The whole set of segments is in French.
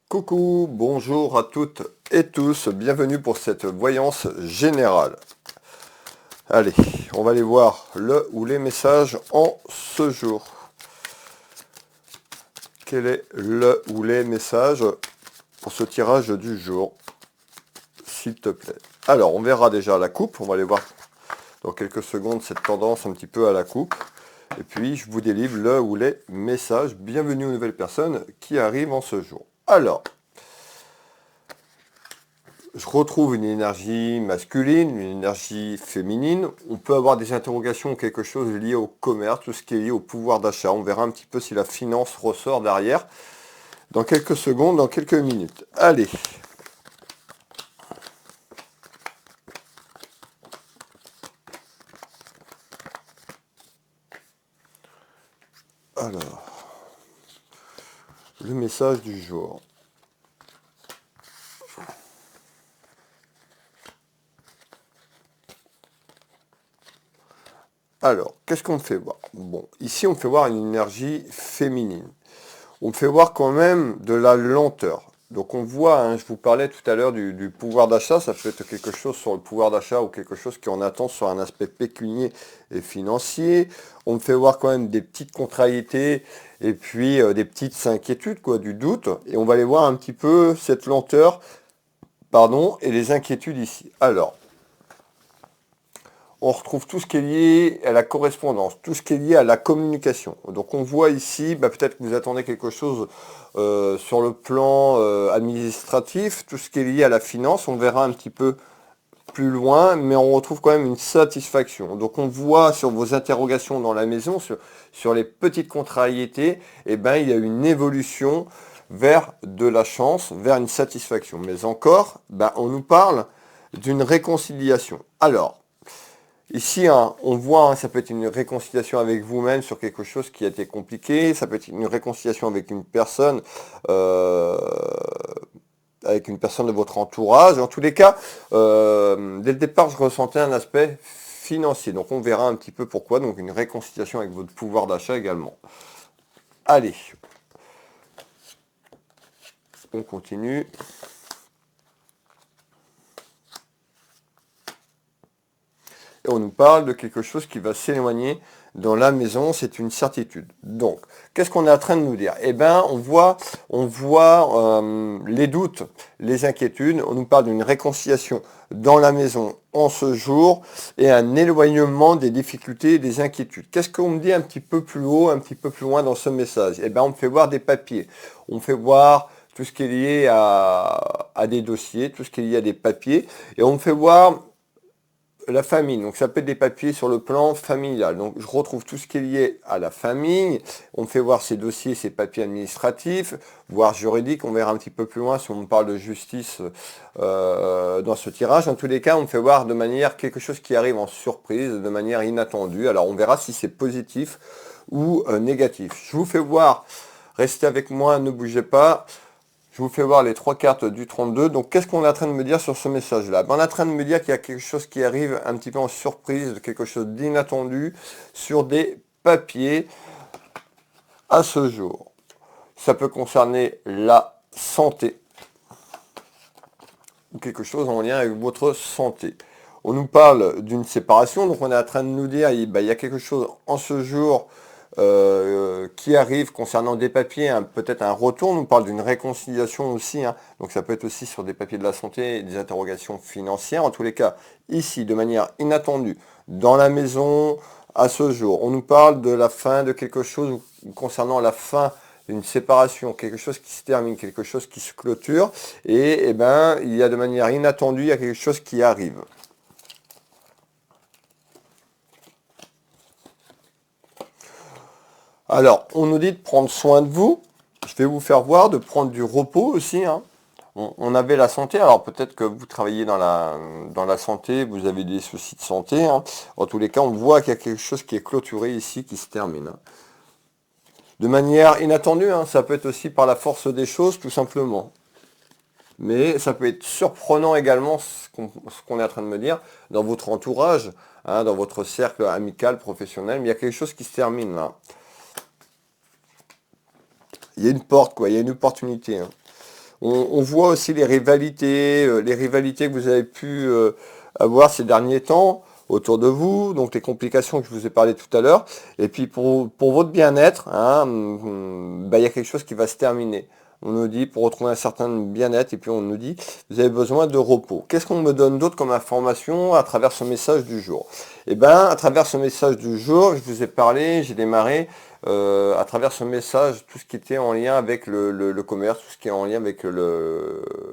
Coucou, bonjour à toutes et tous, bienvenue pour cette voyance générale. Allez, on va aller voir le ou les messages en ce jour. Quel est le ou les messages pour ce tirage du jour, s'il te plaît? Alors, on verra déjà la coupe, on va aller voir dans quelques secondes cette tendance un petit peu à la coupe. Et puis, je vous délivre le ou les messages. Bienvenue aux nouvelles personnes qui arrivent en ce jour. Alors, je retrouve une énergie masculine, une énergie féminine. On peut avoir des interrogations, quelque chose lié au commerce, tout ce qui est lié au pouvoir d'achat. On verra un petit peu si la finance ressort derrière dans quelques secondes, dans quelques minutes. Allez. Alors, le message du jour. Alors, qu'est-ce qu'on me fait voir? Bon, ici, on me fait voir une énergie féminine. On me fait voir quand même de la lenteur. Donc on voit, hein, je vous parlais tout à l'heure du pouvoir d'achat, ça peut être quelque chose sur le pouvoir d'achat ou quelque chose qui en attend sur un aspect pécunier et financier. On me fait voir quand même des petites contrariétés et puis des petites inquiétudes, quoi, du doute. Et on va aller voir un petit peu cette lenteur, pardon, et les inquiétudes ici. Alors, on retrouve tout ce qui est lié à la correspondance, tout ce qui est lié à la communication. Donc on voit ici, peut-être que vous attendez quelque chose sur le plan administratif, tout ce qui est lié à la finance, on verra un petit peu plus loin, mais on retrouve quand même une satisfaction. Donc on voit sur vos interrogations dans la maison, sur les petites contrariétés, il y a une évolution vers de la chance, vers une satisfaction. Mais encore, on nous parle d'une réconciliation. Alors, ici, on voit, ça peut être une réconciliation avec vous-même sur quelque chose qui a été compliqué, ça peut être une réconciliation avec une personne, de votre entourage. En tous les cas, dès le départ, je ressentais un aspect financier. Donc on verra un petit peu pourquoi. Donc une réconciliation avec votre pouvoir d'achat également. Allez, on continue. Et on nous parle de quelque chose qui va s'éloigner dans la maison, c'est une certitude. Donc, qu'est-ce qu'on est en train de nous dire? On voit les doutes, les inquiétudes. On nous parle d'une réconciliation dans la maison en ce jour et un éloignement des difficultés et des inquiétudes. Qu'est-ce qu'on me dit un petit peu plus haut, un petit peu plus loin dans ce message? On me fait voir des papiers. On me fait voir tout ce qui est lié à des dossiers, tout ce qui est lié à des papiers. Et on me fait voir la famille, donc ça peut être des papiers sur le plan familial. Donc je retrouve tout ce qui est lié à la famille. On me fait voir ces dossiers, ces papiers administratifs, voire juridiques. On verra un petit peu plus loin si on me parle de justice dans ce tirage. En tous les cas, on me fait voir de manière quelque chose qui arrive en surprise, de manière inattendue. Alors on verra si c'est positif ou négatif. Je vous fais voir, restez avec moi, ne bougez pas. Je vous fais voir les trois cartes du 32. Donc, qu'est-ce qu'on est en train de me dire sur ce message-là? On est en train de me dire qu'il y a quelque chose qui arrive un petit peu en surprise, quelque chose d'inattendu sur des papiers à ce jour. Ça peut concerner la santé ou quelque chose en lien avec votre santé. On nous parle d'une séparation, donc on est en train de nous dire il y a quelque chose en ce jour qui arrive concernant des papiers, peut-être un retour. On nous parle d'une réconciliation aussi, donc ça peut être aussi sur des papiers de la santé, des interrogations financières. En tous les cas, ici, de manière inattendue, dans la maison, à ce jour, on nous parle de la fin de quelque chose concernant la fin d'une séparation, quelque chose qui se termine, quelque chose qui se clôture, et il y a de manière inattendue, il y a quelque chose qui arrive. Alors, on nous dit de prendre soin de vous. Je vais vous faire voir, de prendre du repos aussi. On avait la santé, alors peut-être que vous travaillez dans la santé, vous avez des soucis de santé. En tous les cas, on voit qu'il y a quelque chose qui est clôturé ici, qui se termine. De manière inattendue, ça peut être aussi par la force des choses, tout simplement. Mais ça peut être surprenant également, ce qu'on est en train de me dire, dans votre entourage, dans votre cercle amical, professionnel, mais il y a quelque chose qui se termine là. Il y a une porte, il y a une opportunité. On voit aussi les rivalités que vous avez pu avoir ces derniers temps autour de vous, donc les complications que je vous ai parlé tout à l'heure. Et puis pour votre bien-être, hein, il y a quelque chose qui va se terminer. On nous dit, pour retrouver un certain bien-être, et puis on nous dit, vous avez besoin de repos. Qu'est-ce qu'on me donne d'autre comme information à travers ce message du jour? Eh bien, à travers ce message du jour, je vous ai parlé, j'ai démarré à travers ce message, tout ce qui était en lien avec le commerce, tout ce qui est en lien avec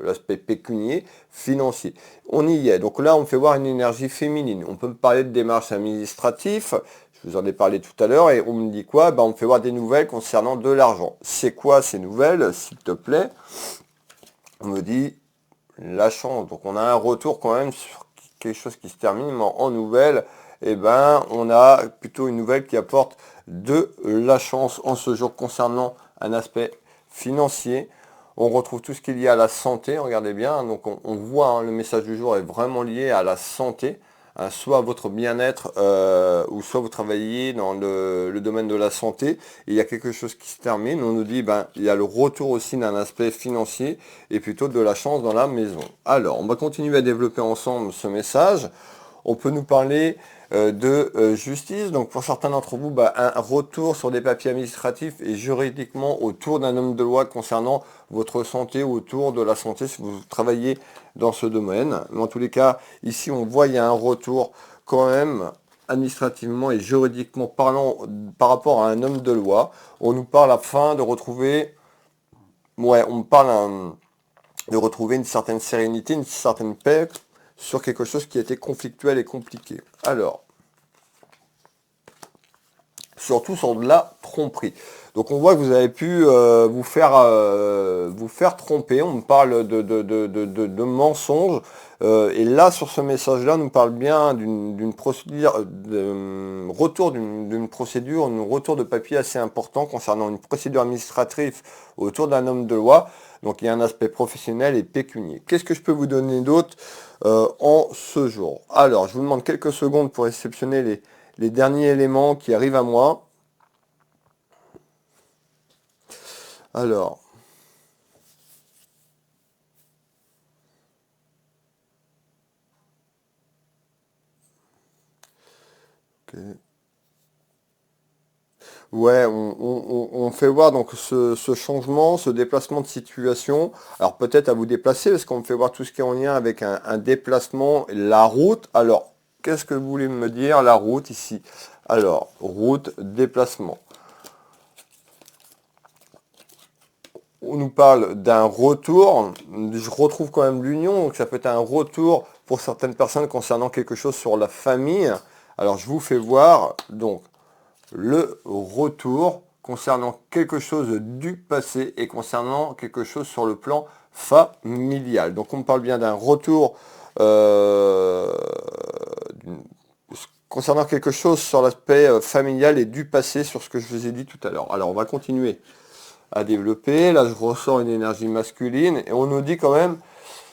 l'aspect pécunier, financier. On y est. Donc là, on me fait voir une énergie féminine. On peut me parler de démarches administratives. Je vous en ai parlé tout à l'heure. Et on me dit quoi? On me fait voir des nouvelles concernant de l'argent. C'est quoi ces nouvelles, s'il te plaît? On me dit la chance. Donc on a un retour quand même sur quelque chose qui se termine mais en nouvelle. On a plutôt une nouvelle qui apporte de la chance en ce jour concernant un aspect financier. On retrouve tout ce qui est lié à la santé, regardez bien, donc on voit, hein, le message du jour est vraiment lié à la santé, hein, soit votre bien-être, ou soit vous travaillez dans le domaine de la santé, et il y a quelque chose qui se termine, on nous dit, il y a le retour aussi d'un aspect financier, et plutôt de la chance dans la maison. Alors, on va continuer à développer ensemble ce message. On peut nous parler de justice. Donc pour certains d'entre vous, un retour sur des papiers administratifs et juridiquement autour d'un homme de loi concernant votre santé ou autour de la santé si vous travaillez dans ce domaine. Mais en tous les cas, ici on voit il y a un retour quand même administrativement et juridiquement parlant par rapport à un homme de loi. On nous parle afin de retrouver, on parle de retrouver une certaine sérénité, une certaine paix sur quelque chose qui était conflictuel et compliqué. Alors, surtout sur de la tromperie. Donc on voit que vous avez pu vous faire tromper, on me parle de mensonges. Et là, sur ce message-là, on nous parle bien d'une procédure, retour d'une procédure, un retour de papier assez important concernant une procédure administrative autour d'un homme de loi. Donc il y a un aspect professionnel et pécunier. Qu'est-ce que je peux vous donner d'autre en ce jour? Alors, je vous demande quelques secondes pour réceptionner les derniers éléments qui arrivent à moi. Alors, okay. Ouais, on fait voir donc ce changement, ce déplacement de situation. Alors peut-être à vous déplacer, parce qu'on me fait voir tout ce qui est en lien avec un déplacement, la route. Alors, qu'est-ce que vous voulez me dire, la route ici? Alors, route, déplacement. On nous parle d'un retour. Je retrouve quand même l'union, donc ça peut être un retour pour certaines personnes concernant quelque chose sur la famille. Alors, je vous fais voir, donc, le retour concernant quelque chose du passé et concernant quelque chose sur le plan familial. Donc on me parle bien d'un retour concernant quelque chose sur l'aspect familial et du passé sur ce que je vous ai dit tout à l'heure. Alors on va continuer à développer. Là je ressens une énergie masculine et on nous dit quand même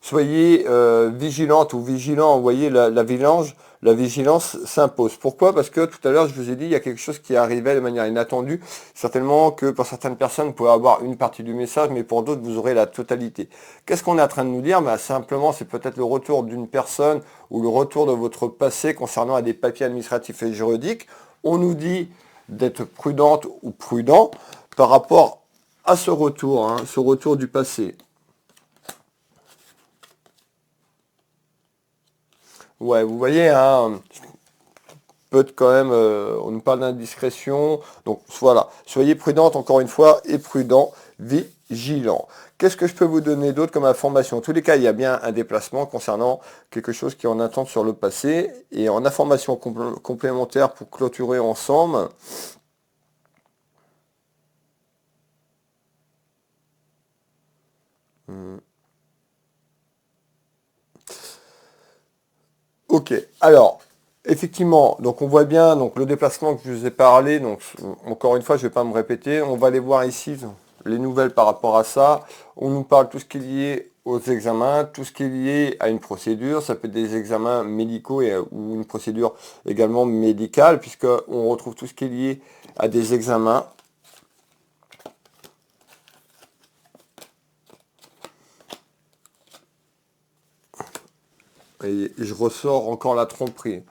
soyez vigilante ou vigilant. Vous voyez, la vigilance s'impose. Pourquoi? Parce que tout à l'heure, je vous ai dit, il y a quelque chose qui arrivait de manière inattendue. Certainement que pour certaines personnes, vous pouvez avoir une partie du message, mais pour d'autres, vous aurez la totalité. Qu'est-ce qu'on est en train de nous dire? Simplement, c'est peut-être le retour d'une personne ou le retour de votre passé concernant à des papiers administratifs et juridiques. On nous dit d'être prudente ou prudent par rapport à ce retour, hein, ce retour du passé. Ouais, vous voyez, hein, peut quand même, on nous parle d'indiscrétion, donc voilà, soyez prudente encore une fois, et prudent, vigilant. Qu'est-ce que je peux vous donner d'autre comme information? En tous les cas, il y a bien un déplacement concernant quelque chose qui est en attente sur le passé, et en information complémentaire pour clôturer ensemble. Ok, alors, effectivement, donc on voit bien donc le déplacement que je vous ai parlé, donc encore une fois, je ne vais pas me répéter, on va aller voir ici les nouvelles par rapport à ça. On nous parle tout ce qui est lié aux examens, tout ce qui est lié à une procédure, ça peut être des examens médicaux ou une procédure également médicale, puisqu'on retrouve tout ce qui est lié à des examens. Et je ressors encore la tromperie.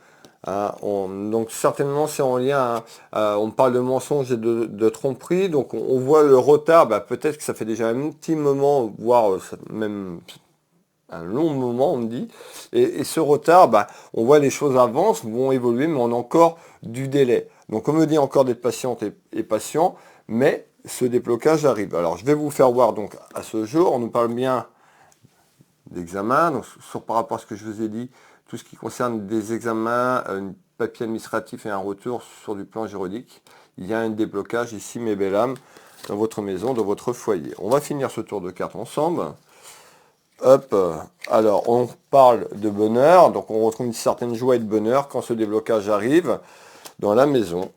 Hein. Donc certainement c'est en lien, on parle de mensonges et de tromperie, donc on voit le retard, bah, peut-être que ça fait déjà un petit moment, voire même un long moment, on me dit. Et ce retard, bah, on voit les choses avancent, vont évoluer, mais on a encore du délai. Donc on me dit encore d'être patiente et patient, mais ce déblocage arrive. Alors je vais vous faire voir donc à ce jour, on nous parle bien d'examen, donc par rapport à ce que je vous ai dit, tout ce qui concerne des examens, un papier administratif et un retour sur du plan juridique. Il y a un déblocage ici, mes belles âmes, dans votre maison, dans votre foyer. On va finir ce tour de cartes ensemble. Hop, alors on parle de bonheur, donc on retrouve une certaine joie et de bonheur quand ce déblocage arrive dans la maison.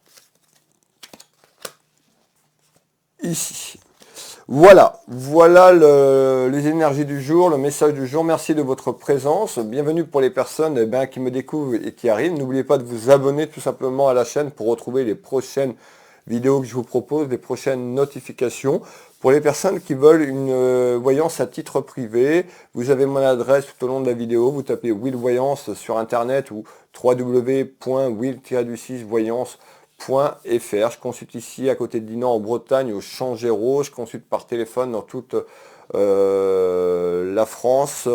Ici. Voilà les énergies du jour, le message du jour. Merci de votre présence. Bienvenue pour les personnes qui me découvrent et qui arrivent. N'oubliez pas de vous abonner tout simplement à la chaîne pour retrouver les prochaines vidéos que je vous propose, les prochaines notifications. Pour les personnes qui veulent une voyance à titre privé, vous avez mon adresse tout au long de la vidéo. Vous tapez Will Voyance sur internet ou www.will-voyance.fr. Je consulte ici à côté de Dinan en Bretagne au Champ Géraud. Je consulte par téléphone dans toute la France.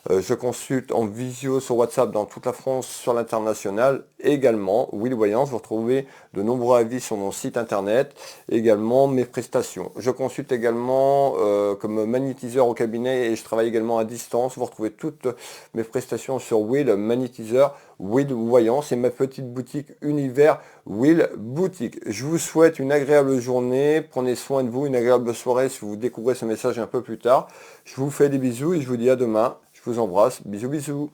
Je consulte en visio sur WhatsApp dans toute la France, sur l'international également. Will Voyance, vous retrouvez de nombreux avis sur mon site internet, également mes prestations. Je consulte également comme magnétiseur au cabinet et je travaille également à distance. Vous retrouvez toutes mes prestations sur Will Magnétiseur, Will Voyance et ma petite boutique Univers Will Boutique. Je vous souhaite une agréable journée, prenez soin de vous, une agréable soirée si vous découvrez ce message un peu plus tard. Je vous fais des bisous et je vous dis à demain. Je vous embrasse. Bisous, bisous.